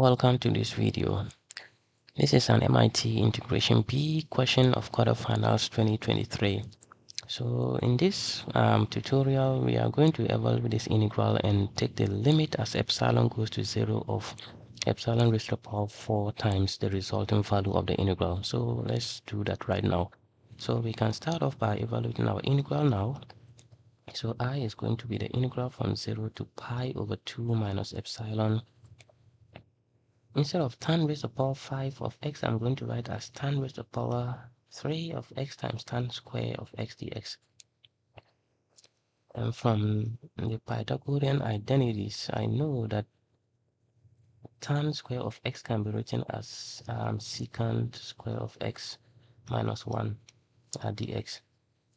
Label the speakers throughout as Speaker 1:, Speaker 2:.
Speaker 1: Welcome to this video. This is an MIT Integration B question of quarterfinals 2023. So in this tutorial, we are going to evaluate this integral and take the limit as epsilon goes to 0 of epsilon raised to the power 4 times the resulting value of the integral. So let's do that right now. So we can start off by evaluating our integral now. So I is going to be the integral from 0 to pi over 2 minus epsilon. Instead of tan raised to the power 5 of x, I'm going to write as tan raised to the power 3 of x times tan square of x dx. And from the Pythagorean identities, I know that tan square of x can be written as secant square of x minus 1 dx.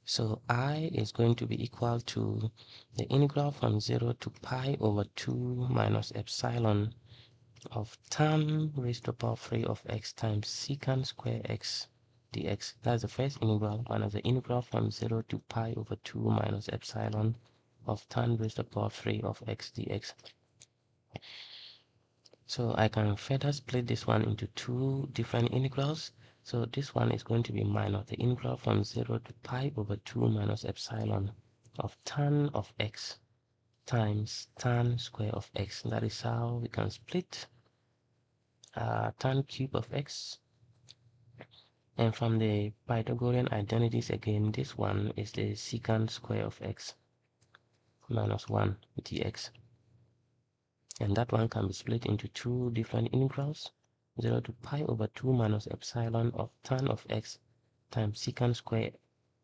Speaker 1: So I is going to be equal to the integral from 0 to pi over 2 minus epsilon of tan raised to the power 3 of x times secant square x dx. That's the first integral, and as the integral from 0 to pi over 2 minus epsilon of tan raised to the power 3 of x dx. So I can further split this one into two different integrals. So this one is going to be minus the integral from 0 to pi over 2 minus epsilon of tan of x times tan square of x. That is how we can split tan cube of x. And from the Pythagorean identities again, this one is the secant square of x minus 1 dx. And that one can be split into two different integrals, 0 to pi over 2 minus epsilon of tan of x times secant square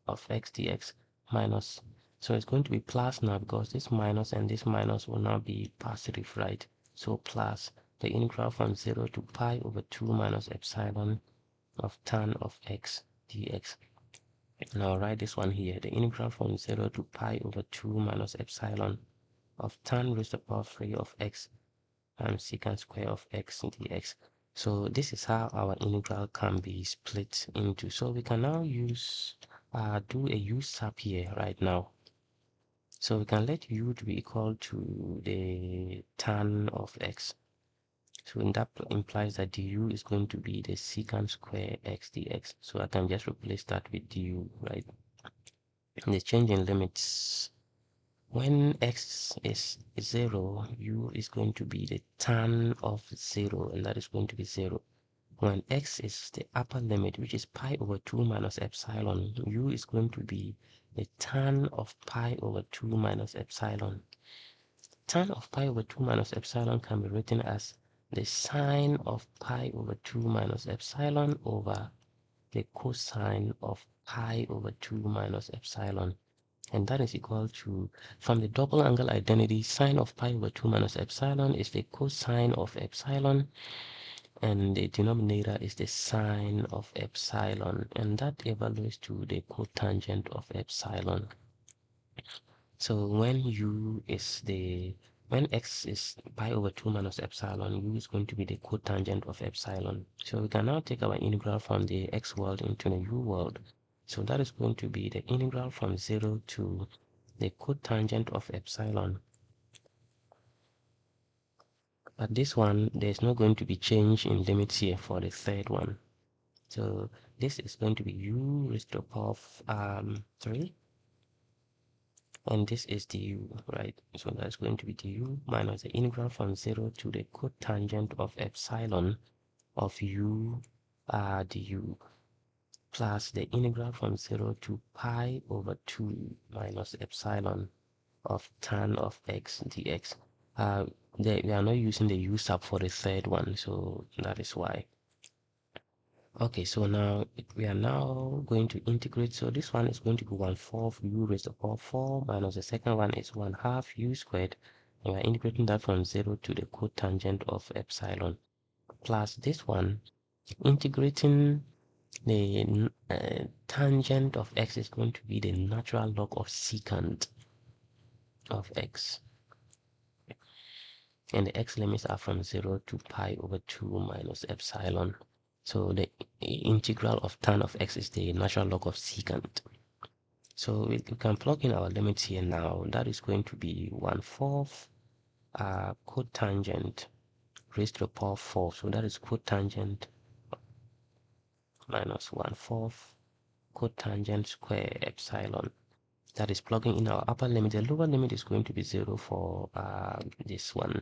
Speaker 1: of x dx minus. So it's going to be plus now because this minus and this minus will now be positive, right? So plus the integral from 0 to pi over 2 minus epsilon of tan of x dx. Now write this one here, the integral from 0 to pi over 2 minus epsilon of tan raised to the power 3 of x times secant square of x dx. So this is how our integral can be split into. So we can now use do a u sub here right now. So we can let u to be equal to the tan of x. So that implies that du is going to be the secant square x dx. So I can just replace that with du, right? And the change in limits, when x is 0, u is going to be the tan of 0, and that is going to be 0. When x is the upper limit, which is pi over 2 minus epsilon, u is going to be the tan of pi over 2 minus epsilon. Tan of pi over 2 minus epsilon can be written as the sine of pi over 2 minus epsilon over the cosine of pi over 2 minus epsilon. And that is equal to, from the double angle identity, sine of pi over 2 minus epsilon is the cosine of epsilon, and the denominator is the sine of epsilon, and that evaluates to the cotangent of epsilon. So when x is pi over 2 minus epsilon, u is going to be the cotangent of epsilon. So we can now take our integral from the x world into the u world. So that is going to be the integral from 0 to the cotangent of epsilon. But this one, there's not going to be change in limits here for the third one. So this is going to be u raised to the power of 3. And this is du, right? So that's going to be du minus the integral from 0 to the cotangent of epsilon of u du plus the integral from 0 to pi over 2 minus epsilon of tan of x dx. We are not using the u sub for the third one, so that is why. Okay, so now we are now going to integrate. So this one is going to be 1/4 u raised to the power 4 minus the second one is 1/2 u squared. And we are integrating that from 0 to the cotangent of epsilon. Plus this one, integrating the tangent of x is going to be the natural log of secant of x. And the x limits are from 0 to pi over 2 minus epsilon. So the integral of tan of x is the natural log of secant. So we can plug in our limits here now. That is going to be 1/4 cotangent raised to the power 4. So that is cotangent minus 1/4 cotangent square epsilon. That is plugging in our upper limit. The lower limit is going to be 0 for this one.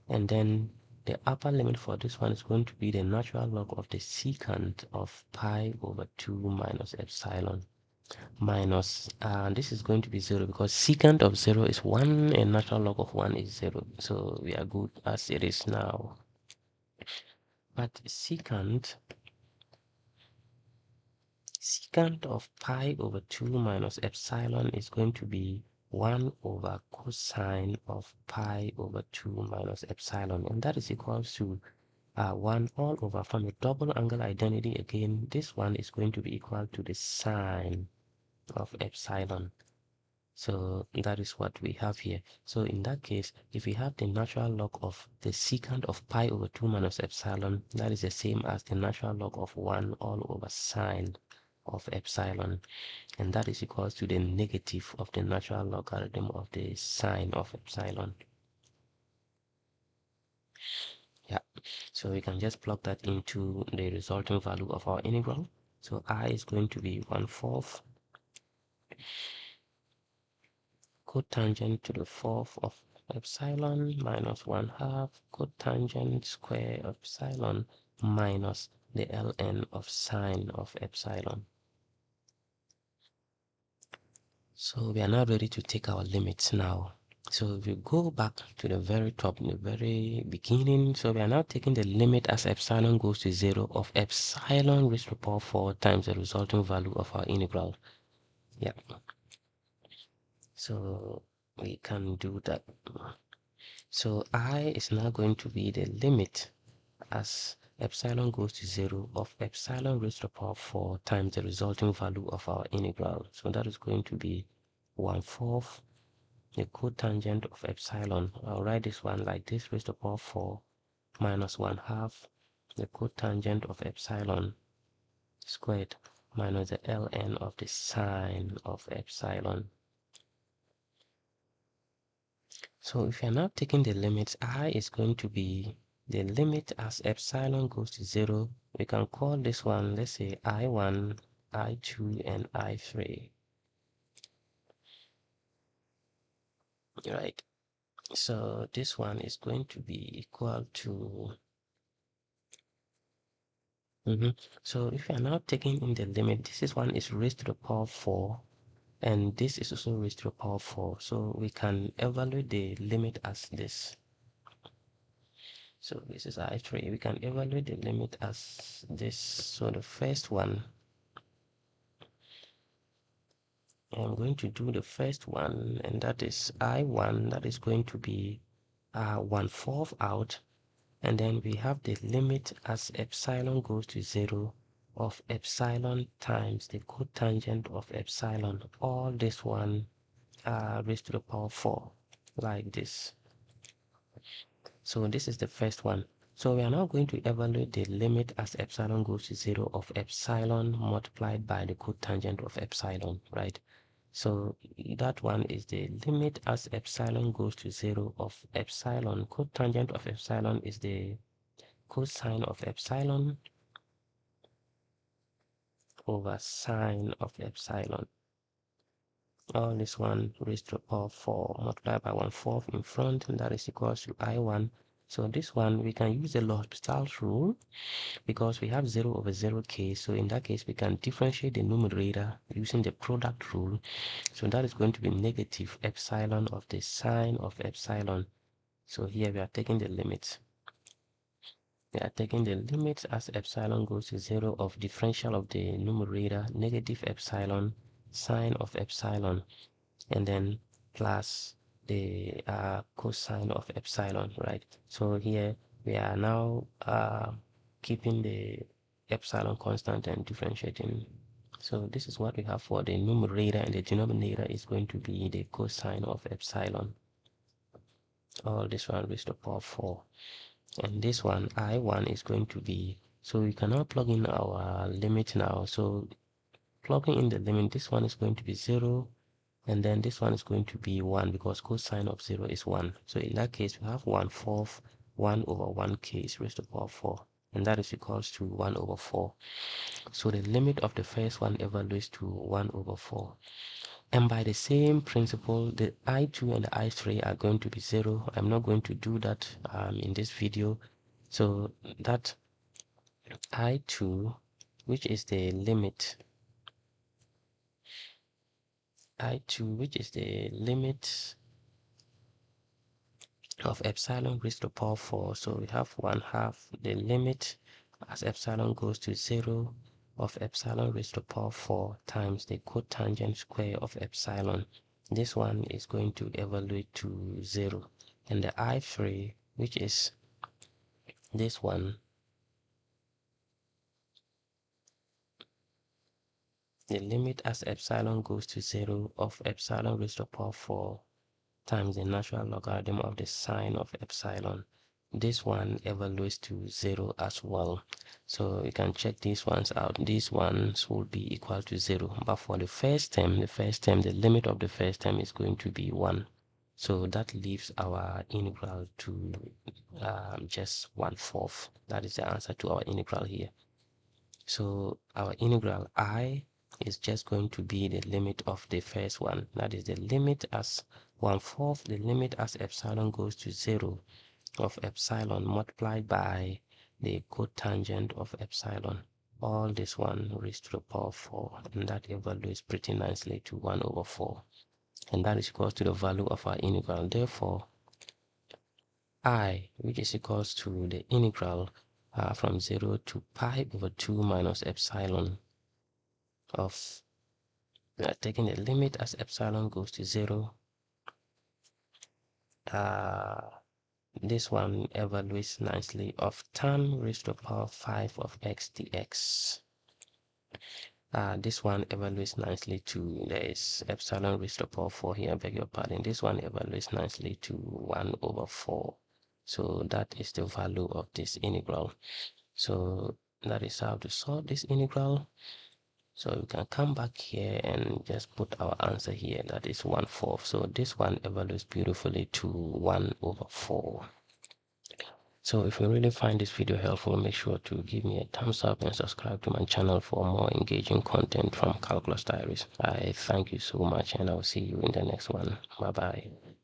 Speaker 1: And then the upper limit for this one is going to be the natural log of the secant of pi over 2 minus epsilon minus, this is going to be 0 because secant of 0 is 1 and natural log of 1 is 0. So we are good as it is now. But secant of pi over 2 minus epsilon is going to be 1 over cosine of pi over 2 minus epsilon, and that is equals to 1 all over, from a double angle identity again, this one is going to be equal to the sine of epsilon. So that is what we have here. So in that case, if we have the natural log of the secant of pi over 2 minus epsilon, that is the same as the natural log of 1 all over sine of epsilon, and that is equals to the negative of the natural logarithm of the sine of epsilon. Yeah, so we can just plug that into the resulting value of our integral. So I is going to be 1/4 cotangent to the 4th of epsilon minus 1/2 cotangent square of epsilon minus the ln of sine of epsilon. So we are now ready to take our limits now. So if you go back to the very top, in the very beginning, so we are now taking the limit as epsilon goes to 0 of epsilon raised to the power 4 times the resulting value of our integral. Yeah. So we can do that. So I is now going to be the limit as epsilon goes to 0 of epsilon raised to the power 4 times the resulting value of our integral. So that is going to be 1/4 the cotangent of epsilon. I'll write this one like this, raised to the power 4 minus 1/2 the cotangent of epsilon squared minus the ln of the sine of epsilon. So if you're now taking the limits, I is going to be the limit as epsilon goes to 0. We can call this one, let's say I1, I2, and I3. Right. So this one is going to be equal to So if you are now taking in the limit, this one is raised to the power 4, and this is also raised to the power 4. So we can evaluate the limit as this. So this is I3. We can evaluate the limit as this. So the first one, I'm going to do the first one, and that is I1. That is going to be 1/4 out. And then we have the limit as epsilon goes to 0 of epsilon times the cotangent of epsilon, all this one raised to the power 4, like this. So this is the first one. So we are now going to evaluate the limit as epsilon goes to 0 of epsilon multiplied by the cotangent of epsilon, right? So that one is the limit as epsilon goes to 0 of epsilon. Cotangent of epsilon is the cosine of epsilon over sine of epsilon. All this one raised to the power 4 multiplied by 1/4 in front, and that is equals to I1. So this one we can use the L'Hopital's rule because we have 0 over 0 case. So in that case we can differentiate the numerator using the product rule. So that is going to be negative epsilon of the sine of epsilon. So here we are taking the limits. We are taking the limits as epsilon goes to 0 of differential of the numerator, negative epsilon, sine of epsilon, and then plus the cosine of epsilon, right? So here we are now keeping the epsilon constant and differentiating. So this is what we have for the numerator, and the denominator is going to be the cosine of epsilon. All this one raised to the power 4. And this one I1 is going to be, so we can now plug in our limit now. So plugging in the limit, this one is going to be 0, and then this one is going to be 1 because cosine of 0 is 1. So in that case we have 1/4 1 over 1k is raised to the power 4, and that is equals to 1 over 4. So the limit of the first one evaluates to 1 over 4. And by the same principle, the I2 and the I3 are going to be 0. I'm not going to do that in this video. So that I2, which is the limit, I2, which is the limit of epsilon raised to the power 4. So we have 1/2 the limit as epsilon goes to 0 of epsilon raised to the power 4 times the cotangent square of epsilon. This one is going to evaluate to 0. And the I3, which is this one, the limit as epsilon goes to 0 of epsilon raised to the power 4 times the natural logarithm of the sine of epsilon. This one evaluates to 0 as well. So you can check these ones out. These ones will be equal to 0. But for the first term, the limit of the first term is going to be 1. So that leaves our integral to just 1/4. That is the answer to our integral here. So our integral I is just going to be the limit of the first one. That is the limit as 1/4, the limit as epsilon goes to 0 of epsilon multiplied by the cotangent of epsilon. All this one raised to the power 4, and that evaluates pretty nicely to 1 over 4. And that is equal to the value of our integral. Therefore, I, which is equals to the integral from 0 to pi over 2 minus epsilon of taking the limit as epsilon goes to 0. This one evaluates nicely of tan raised to the power 5 of x dx. This one evaluates nicely to, there is epsilon raised to the power 4 here, I beg your pardon. This one evaluates nicely to 1 over 4. So that is the value of this integral. So that is how to solve this integral. So we can come back here and just put our answer here. That is 1/4. So this one evaluates beautifully to 1 over 4. So if you really find this video helpful, make sure to give me a thumbs up and subscribe to my channel for more engaging content from Calculus Diaries. I thank you so much, and I will see you in the next one. Bye bye.